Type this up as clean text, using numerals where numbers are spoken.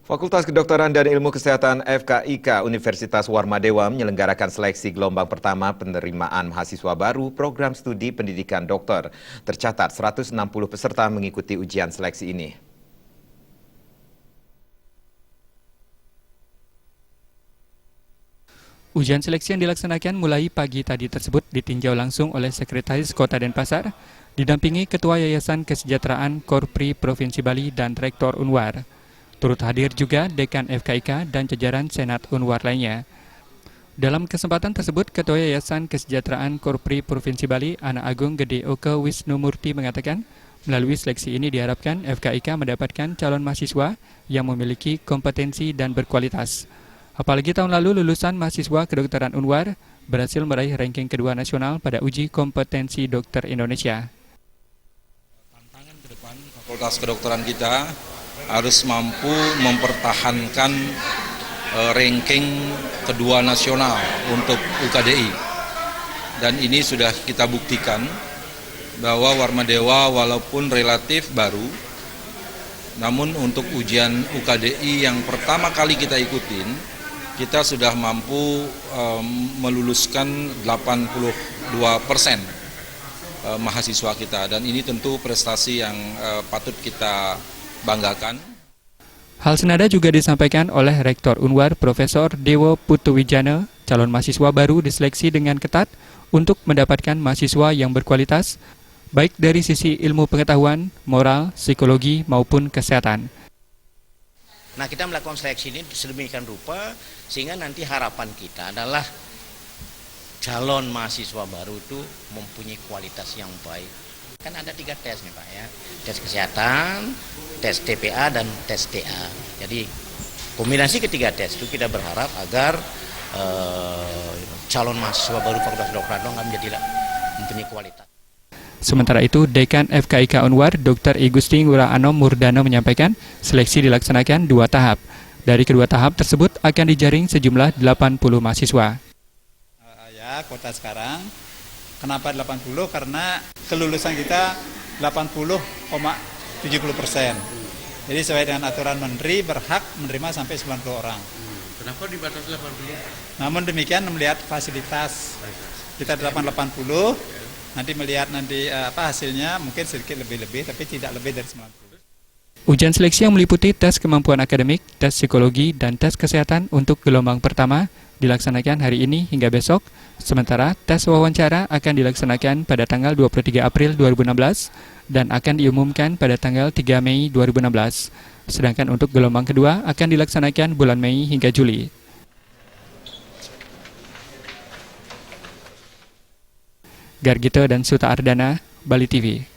Fakultas Kedokteran dan Ilmu Kesehatan FKIK Universitas Warmadewa menyelenggarakan seleksi gelombang pertama penerimaan mahasiswa baru program studi pendidikan dokter. Tercatat 160 peserta mengikuti ujian seleksi ini. Ujian seleksi yang dilaksanakan mulai pagi tadi tersebut ditinjau langsung oleh Sekretaris Kota Denpasar, didampingi Ketua Yayasan Kesejahteraan Korpri Provinsi Bali dan Rektor Unwar. Turut hadir juga Dekan FKIK dan jajaran Senat Unwar lainnya. Dalam kesempatan tersebut, Ketua Yayasan Kesejahteraan Korpri Provinsi Bali, Ana Agung Gede Oke Wisnumurti mengatakan, melalui seleksi ini diharapkan FKIK mendapatkan calon mahasiswa yang memiliki kompetensi dan berkualitas. Apalagi tahun lalu lulusan mahasiswa kedokteran Unwar berhasil meraih ranking kedua nasional pada uji kompetensi dokter Indonesia. Tantangan ke depan Fakultas Kedokteran kita harus mampu mempertahankan ranking kedua nasional untuk UKDI. Dan ini sudah kita buktikan bahwa Warmadewa walaupun relatif baru, namun untuk ujian UKDI yang pertama kali kita ikutin, kita sudah mampu meluluskan 82% mahasiswa kita, dan ini tentu prestasi yang patut kita banggakan. Hal senada juga disampaikan oleh Rektor Unwar Profesor Dewo Putuwijana. Calon mahasiswa baru diseleksi dengan ketat untuk mendapatkan mahasiswa yang berkualitas, baik dari sisi ilmu pengetahuan, moral, psikologi maupun kesehatan. Nah, kita melakukan seleksi ini sedemikian rupa sehingga nanti harapan kita adalah calon mahasiswa baru itu mempunyai kualitas yang baik. Kan ada 3 tes nih Pak ya, tes kesehatan, tes TPA dan tes TA. Jadi kombinasi ketiga tes itu kita berharap agar calon mahasiswa baru Fakultas Kedokteran mempunyai kualitas. Sementara itu, Dekan FKIK Unwar, Dr. I Gusti Ngurah Anom Murdana menyampaikan seleksi dilaksanakan 2 tahap. Dari kedua tahap tersebut akan dijaring sejumlah 80 mahasiswa. Ya, kota sekarang. Kenapa 80? Karena kelulusan kita 80,70%. Jadi sesuai dengan aturan Menteri berhak menerima sampai 90 orang. Kenapa dibatasi 80? Namun demikian melihat fasilitas. Kita 80. Nanti melihat hasilnya mungkin sedikit lebih-lebih, tapi tidak lebih dari 90. Ujian seleksi yang meliputi tes kemampuan akademik, tes psikologi, dan tes kesehatan untuk gelombang pertama dilaksanakan hari ini hingga besok. Sementara tes wawancara akan dilaksanakan pada tanggal 23 April 2016 dan akan diumumkan pada tanggal 3 Mei 2016. Sedangkan untuk gelombang kedua akan dilaksanakan bulan Mei hingga Juli. Gargito dan Suta Ardana, Bali TV.